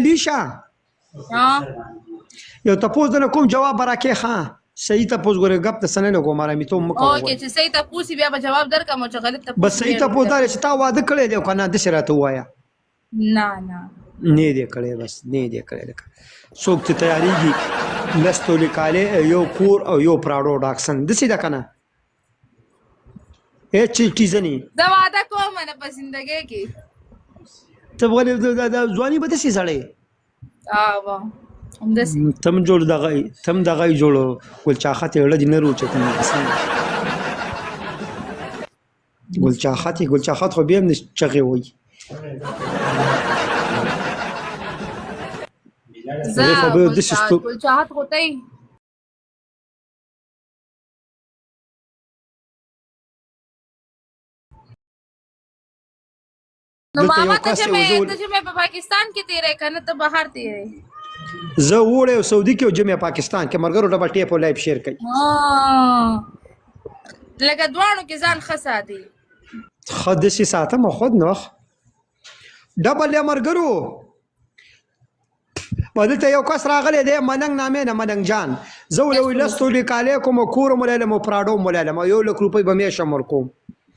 لیشا یو تپوس دنه کوم جواب راکې ښه صحیح تپوس ګورې ګپ ته سنه لګو ماره می ته مکو اوکې چې صحیح تپوس بیا به جواب درکم او چې غلط تپوس بس صحیح تپوس دا چې تا واده کړی دی کنه د شراته وایا نه دې کړی بس نه دې کړی لکه څوک ته تیاریږي لستو لیکاله یو کور او یو پراډو ډاکسن د سیده کنه هیڅ چیز نه دا واده کوم نه په زندګۍ کې ته ولې د ځواني به دسي سړی همداسې تم جوړ دغه جوړو ګل چاخته اړه دي نه روچ ته ګل چاخت خو به هم چغي وي زه ګل چاحت غوتای نو ماما ته چې مې په پاکستان کې تیرې کنه ته بهر تیرې زه وړه سعودي کې او جمع پاکستان کې مرګرو ډبل ټیپ او لایف شیر کوي لکه دوانو کې ځان خسا دي خد شي ساته مو خود نو ډبل یا مرګرو ودلته یو کس راغلی دی مننګ نامې نه مننګ جان زه ولې لستو لیکاله کوم کور مولالم او پراډو مولالم یو لک روپۍ به مې شمر کوم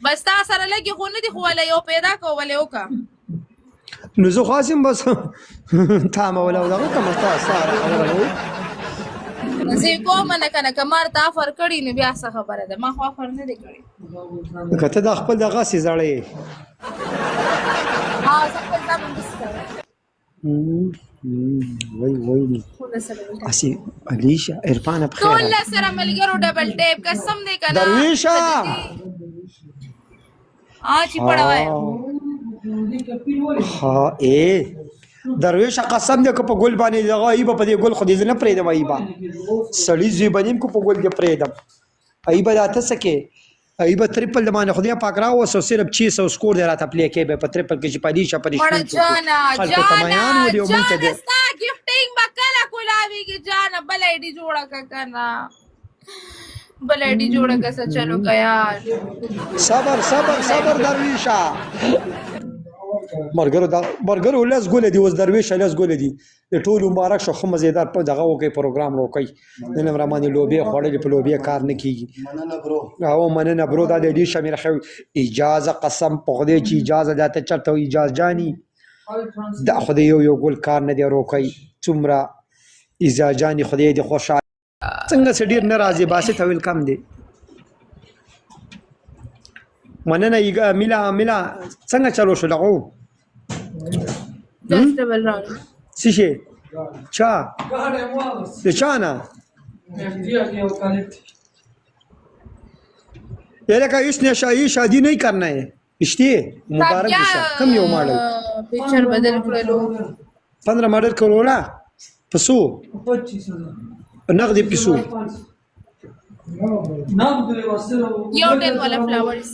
بس تا سره لګي خو نه دي خو ولا یو پیدا کو ولا وکا نو زه خاصم بس تا ما ولا دا کوم تاسو سره خبره زه کوم نه کنه کمر تا فر کړی نو بیا څه خبره ده ما خو فر نه دی کړی کته د خپل دغه سي زړې ها څه خپل ځان مستره وای اسی علیشا عرفان بخیر ټول سره ملګرو ډبل ټیپ قسم دې کنه درویشا چې پړوای ها درویش قسم دې کو په ګل باندې دغه ایبه په دې ګل خو دې نه پرېدم ایبه سړی زی باندې کو په ګل کې پرېدم ایبه راته سکے ایبه ټریپل د باندې خدای پاک راو سو صرف 600 سکور دې راته پلی کې به په ټریپل کې چې پدې شپري شو جانا ستا گفټینګ وکړه کولاوي کې جانا بلېډي جوړه کنه بلېډي جوړه کسه چلو یار صبر درویشا مرګرو لس ګولې دی اوس درویش لس ګولې دی د ټول مبارک شو خو مزیدار په دغه وکي پروګرام وکي نن رماني لوبي خوړلې په لوبي کار نه کیږي مننه برو دا د دې شمیر خو اجازه قسم په خدای چې اجازه داته چرته اجازه جاني دا خدای یو ګول کار نه دی روکي څومره اجازه جاني خدای دې خوشاله څنګه سډیر ناراضي باسه تویل کم دی مننه میلا څنګه چلو شو لغو دستبل راغی سشي چا د چانا ये लगा इसने शादी नहीं करना है इश्ते मुबारक दिशा कम यो मॉडल पिक्चर बदल करो 15 मॉडल करोला पसू 25,000 नगदी पसू यो 10 वाला फ्लावर्स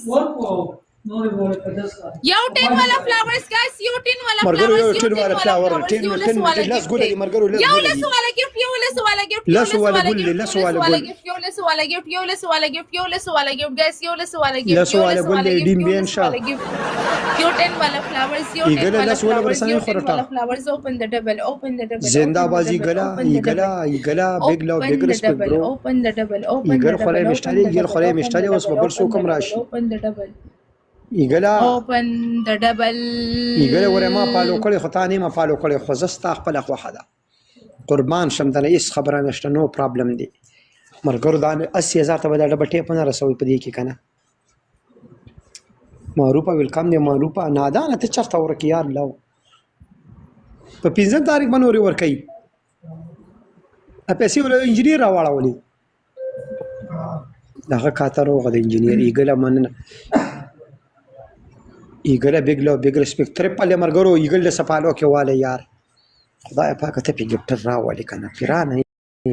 यो 10 वाला फ्लावर्स गाइस यो 10 वाला مرګرو یو 10 والا فلاور 10 لس ګولې مرګرو یو لس والا ګفت یو لس والا ګفت لس والا ګولې لس والا ګولې یو لس والا ګفت یو لس والا ګفت یو لس والا ګفت गाइस یو لس والا ګفت لس والا ګولې ډیم بین شا یو 10 والا فلاورز یو 10 والا فلاورز open the double زنده بازی گلا ایگلا بیگ لو بیگ ریسپیکٹ برو open the double ایګر خورای مشتری ایګر خورای مشتری اوس ببر سو کم راشي open the double ایګلا open the double ایګل ور ما پالو کړي خدای ما پالو کړي خو زستا خپل خو حدا قربان شم د هیڅ خبره نشته نو پرابلم دی مرګر دا 80000 ته بدل ډبل ټیپ نه رسوي په دې کې کنه معروفه ویلکم دی معروفه نادان ته چرته ورکی یار لو په 15 تاریخ باندې ور کوي اپسی ول انجینیر راوړاولي دغه کاترو غد انجینیر ایګل مننه ایګل بیگ لو بیگ ریسپیکټ ټریپل مرګرو ایګل سپالو کې واله یار خدای پاک ته پیګټر راولي کنه پیرانه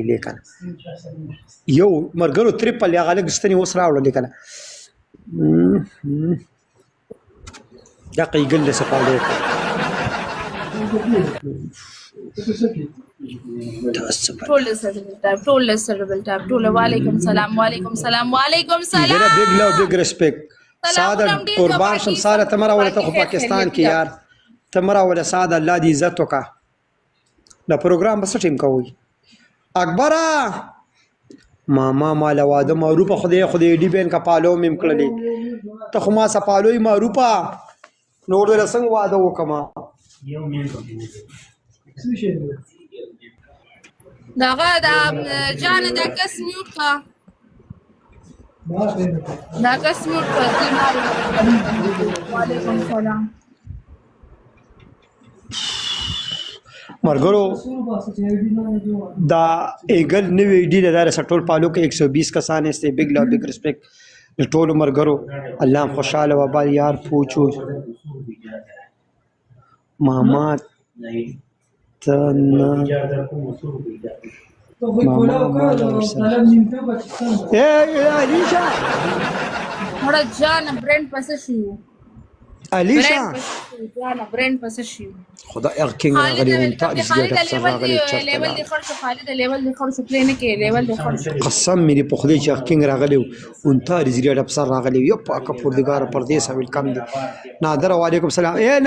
لیکن یو مرګرو ټریپل یا غلګ ستنی وس راوړل کنه دا ایګل سپالو ټول وعلیکم سلام وعلیکم سلام وعلیکم سلام بیگ لو بیگ ریسپیکټ ساده قربان شم ساره تمرا ولته خو پاکستان کې یار تمرا ول ساده الله دې عزت وکا دا پروګرام بس ټیم کوي اکبره ماما مال واده معروفه خدای ډی بین کا پالو مم کړلې ته خو ما سپالوي معروفه نور له څنګه واده وکما دغه دا جان دا کس میوټ کا دا کس میوټ کا وعلیکم السلام مرګرو دا ایګل نوې ډی لدار سټول پالو کې 120 کسان است بگ لو بگ ریسپیکټ ټول مرګرو الله خوشاله و بال یار پوچو ماما تن اے علیشا थोड़ा जान برند پس شو علیشا جان برند پس شو خدا یقین غلی انت خالد لیول دی خرج خالد لیول دی خرج پلی نه کې لیول دی خرج قسم مې په خدای چې یقین راغلی انت رزریټ افسر راغلی یو پاک پردګار پردیس ویلکم دی نادر وعلیکم السلام اے